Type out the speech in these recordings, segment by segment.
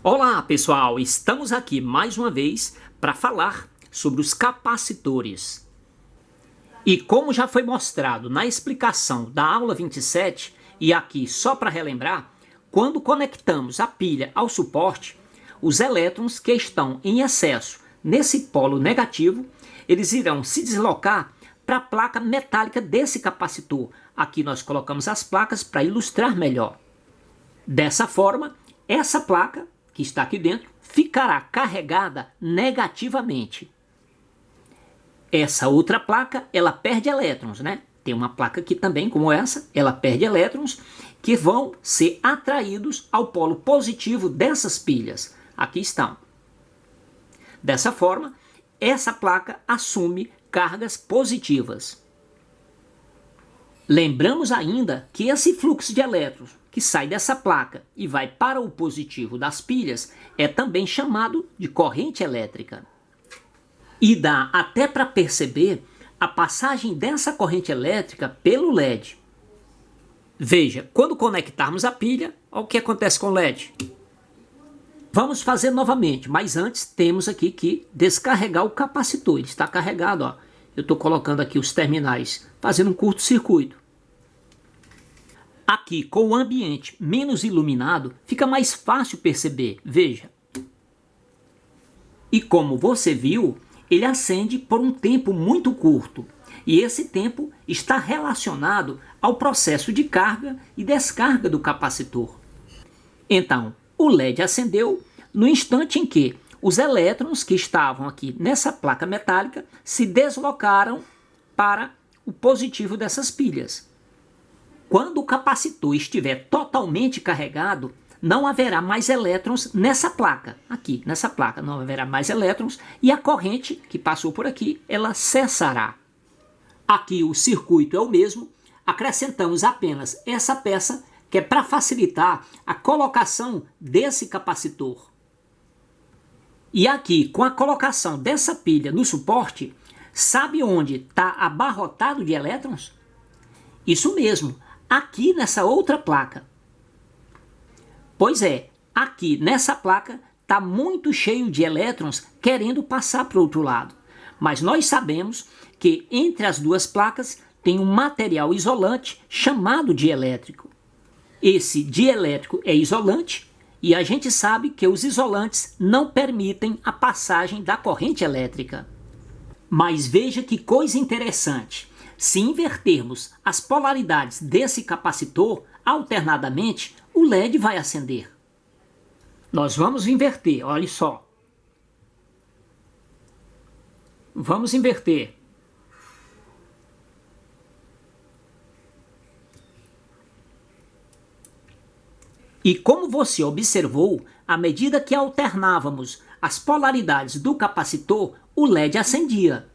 Olá pessoal, estamos aqui mais uma vez para falar sobre os capacitores. E como já foi mostrado na explicação da aula 27, e aqui só para relembrar, quando conectamos a pilha ao suporte, os elétrons que estão em excesso nesse polo negativo, eles irão se deslocar para a placa metálica desse capacitor. Aqui nós colocamos as placas para ilustrar melhor. Dessa forma, essa placa que está aqui dentro ficará carregada negativamente. Essa outra placa, ela perde elétrons, né? Tem uma placa aqui também, como essa, ela perde elétrons que vão ser atraídos ao polo positivo dessas pilhas. Aqui estão. Dessa forma, essa placa assume cargas positivas. Lembramos ainda que esse fluxo de elétrons que sai dessa placa e vai para o positivo das pilhas é também chamado de corrente elétrica. E dá até para perceber a passagem dessa corrente elétrica pelo LED. Veja, quando conectarmos a pilha, olha o que acontece com o LED. Vamos fazer novamente, mas antes temos aqui que descarregar o capacitor. Ele está carregado, ó. Eu estou colocando aqui os terminais, fazendo um curto-circuito. Aqui, com o ambiente menos iluminado, fica mais fácil perceber, veja. E como você viu, ele acende por um tempo muito curto. E esse tempo está relacionado ao processo de carga e descarga do capacitor. Então, o LED acendeu no instante em que os elétrons que estavam aqui nessa placa metálica se deslocaram para o positivo dessas pilhas. Quando o capacitor estiver totalmente carregado, não haverá mais elétrons nessa placa. Aqui, nessa placa, não haverá mais elétrons e a corrente que passou por aqui, ela cessará. Aqui o circuito é o mesmo, acrescentamos apenas essa peça que é para facilitar a colocação desse capacitor. E aqui, com a colocação dessa pilha no suporte, sabe onde está abarrotado de elétrons? Isso mesmo, aqui nessa outra placa. Pois é, aqui nessa placa está muito cheio de elétrons querendo passar para o outro lado. Mas nós sabemos que entre as duas placas tem um material isolante chamado dielétrico. Esse dielétrico é isolante e a gente sabe que os isolantes não permitem a passagem da corrente elétrica. Mas veja que coisa interessante. Se invertermos as polaridades desse capacitor alternadamente, o LED vai acender. Nós vamos inverter, olha só. Vamos inverter. E como você observou, à medida que alternávamos as polaridades do capacitor, o LED acendia.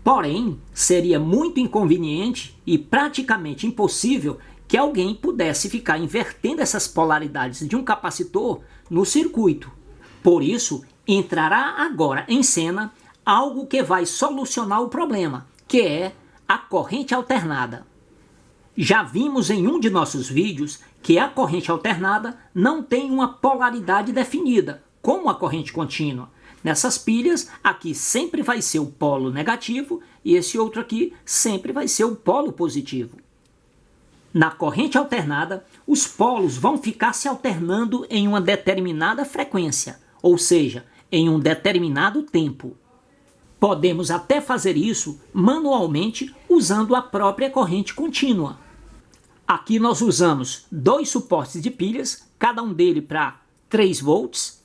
Porém, seria muito inconveniente e praticamente impossível que alguém pudesse ficar invertendo essas polaridades de um capacitor no circuito. Por isso, entrará agora em cena algo que vai solucionar o problema, que é a corrente alternada. Já vimos em um de nossos vídeos que a corrente alternada não tem uma polaridade definida, como a corrente contínua. Nessas pilhas, aqui sempre vai ser o polo negativo e esse outro aqui sempre vai ser o polo positivo. Na corrente alternada, os polos vão ficar se alternando em uma determinada frequência, ou seja, em um determinado tempo. Podemos até fazer isso manualmente usando a própria corrente contínua. Aqui nós usamos dois suportes de pilhas, cada um deles para 3 volts,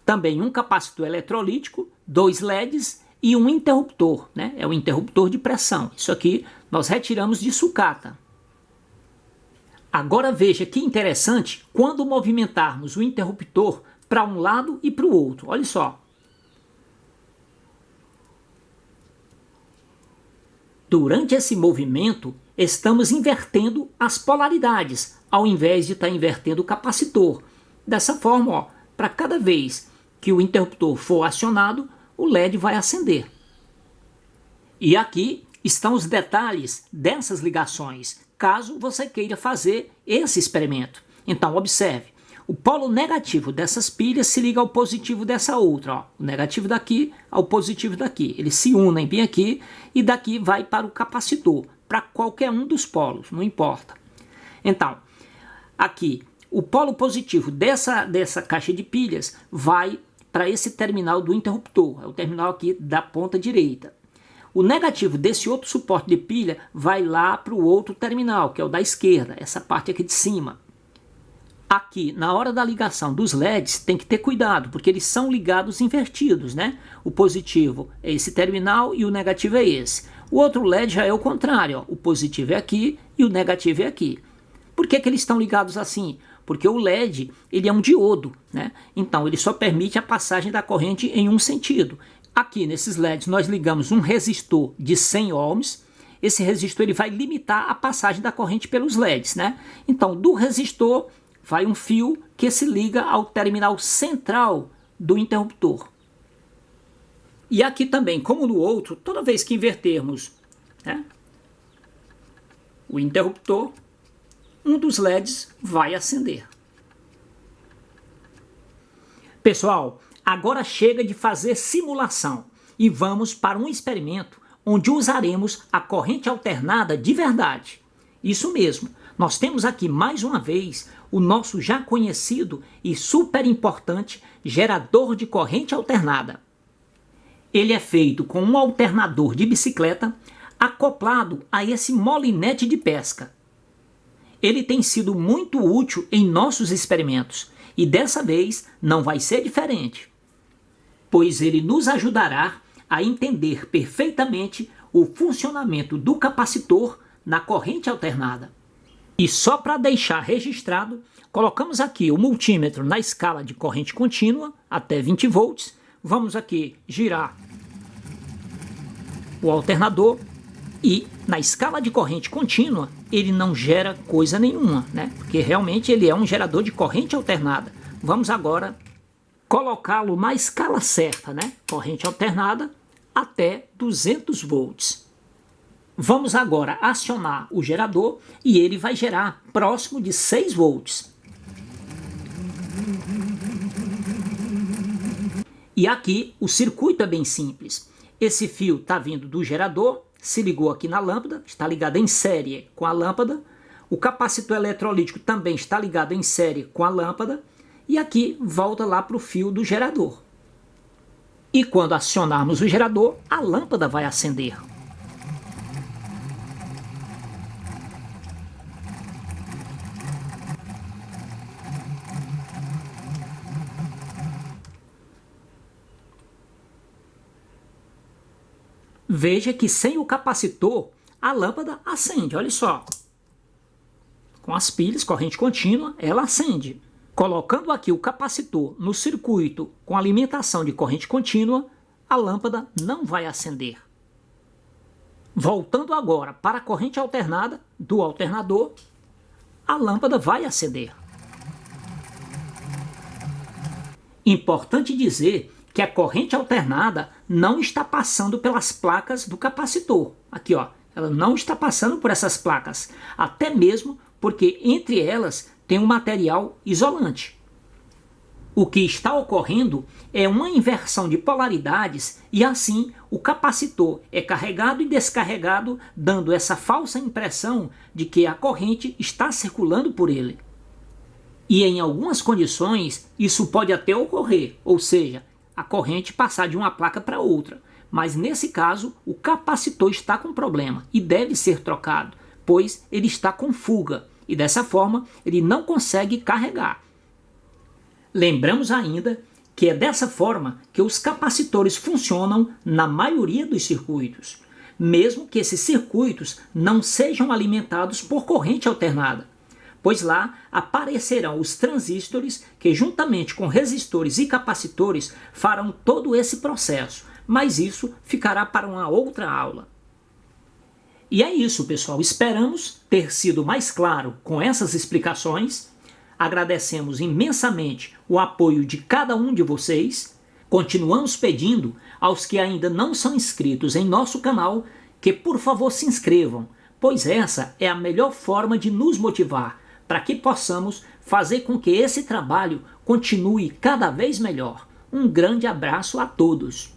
também um capacitor eletrolítico, 2 LEDs e um interruptor, né? É o interruptor de pressão. Isso aqui nós retiramos de sucata. Agora veja que interessante quando movimentarmos o interruptor para um lado e para o outro. Olha só. Durante esse movimento, estamos invertendo as polaridades, ao invés de estar invertendo o capacitor. Dessa forma, ó, para cada vez que o interruptor for acionado, o LED vai acender. E aqui estão os detalhes dessas ligações, caso você queira fazer esse experimento. Então, observe, o polo negativo dessas pilhas se liga ao positivo dessa outra. Ó. O negativo daqui ao positivo daqui. Eles se unem bem aqui e daqui vai para o capacitor, para qualquer um dos polos, não importa. Então, aqui, o polo positivo dessa caixa de pilhas vai para esse terminal do interruptor, é o terminal aqui da ponta direita. O negativo desse outro suporte de pilha vai lá para o outro terminal, que é o da esquerda, essa parte aqui de cima. Aqui, na hora da ligação dos LEDs, tem que ter cuidado, porque eles são ligados invertidos, né? O positivo é esse terminal e o negativo é esse. O outro LED já é o contrário, ó. O positivo é aqui e o negativo é aqui. Por que eles estão ligados assim? Porque o LED ele é um diodo, né? Então ele só permite a passagem da corrente em um sentido. Aqui nesses LEDs nós ligamos um resistor de 100 ohms. Esse resistor ele vai limitar a passagem da corrente pelos LEDs, né? Então do resistor vai um fio que se liga ao terminal central do interruptor. E aqui também, como no outro, toda vez que invertermos, né, o interruptor, um dos LEDs vai acender. Pessoal, agora chega de fazer simulação e vamos para um experimento onde usaremos a corrente alternada de verdade. Isso mesmo, nós temos aqui mais uma vez o nosso já conhecido e super importante gerador de corrente alternada. Ele é feito com um alternador de bicicleta acoplado a esse molinete de pesca. Ele tem sido muito útil em nossos experimentos e dessa vez não vai ser diferente, pois ele nos ajudará a entender perfeitamente o funcionamento do capacitor na corrente alternada. E só para deixar registrado, colocamos aqui o multímetro na escala de corrente contínua até 20 volts. Vamos aqui girar o alternador e na escala de corrente contínua ele não gera coisa nenhuma, né? Porque realmente ele é um gerador de corrente alternada. Vamos agora colocá-lo na escala certa, né? Corrente alternada até 200 volts. Vamos agora acionar o gerador e ele vai gerar próximo de 6 volts. E aqui o circuito é bem simples. Esse fio está vindo do gerador, se ligou aqui na lâmpada, está ligado em série com a lâmpada. O capacitor eletrolítico também está ligado em série com a lâmpada. E aqui volta lá para o fio do gerador. E quando acionarmos o gerador, a lâmpada vai acender. Veja que sem o capacitor, a lâmpada acende, olha só. Com as pilhas, corrente contínua, ela acende. Colocando aqui o capacitor no circuito com alimentação de corrente contínua, a lâmpada não vai acender. Voltando agora para a corrente alternada do alternador, a lâmpada vai acender. Importante dizer que a corrente alternada não está passando pelas placas do capacitor. Aqui, ó, ela não está passando por essas placas, até mesmo porque entre elas tem um material isolante. O que está ocorrendo é uma inversão de polaridades e assim o capacitor é carregado e descarregado, dando essa falsa impressão de que a corrente está circulando por ele. E em algumas condições isso pode até ocorrer, ou seja, a corrente passar de uma placa para outra. Mas nesse caso, o capacitor está com problema e deve ser trocado, pois ele está com fuga e dessa forma ele não consegue carregar. Lembramos ainda que é dessa forma que os capacitores funcionam na maioria dos circuitos, mesmo que esses circuitos não sejam alimentados por corrente alternada, pois lá aparecerão os transistores que juntamente com resistores e capacitores farão todo esse processo, mas isso ficará para uma outra aula. E é isso, pessoal, esperamos ter sido mais claro com essas explicações. Agradecemos imensamente o apoio de cada um de vocês. Continuamos pedindo aos que ainda não são inscritos em nosso canal que por favor se inscrevam, pois essa é a melhor forma de nos motivar para que possamos fazer com que esse trabalho continue cada vez melhor. Um grande abraço a todos.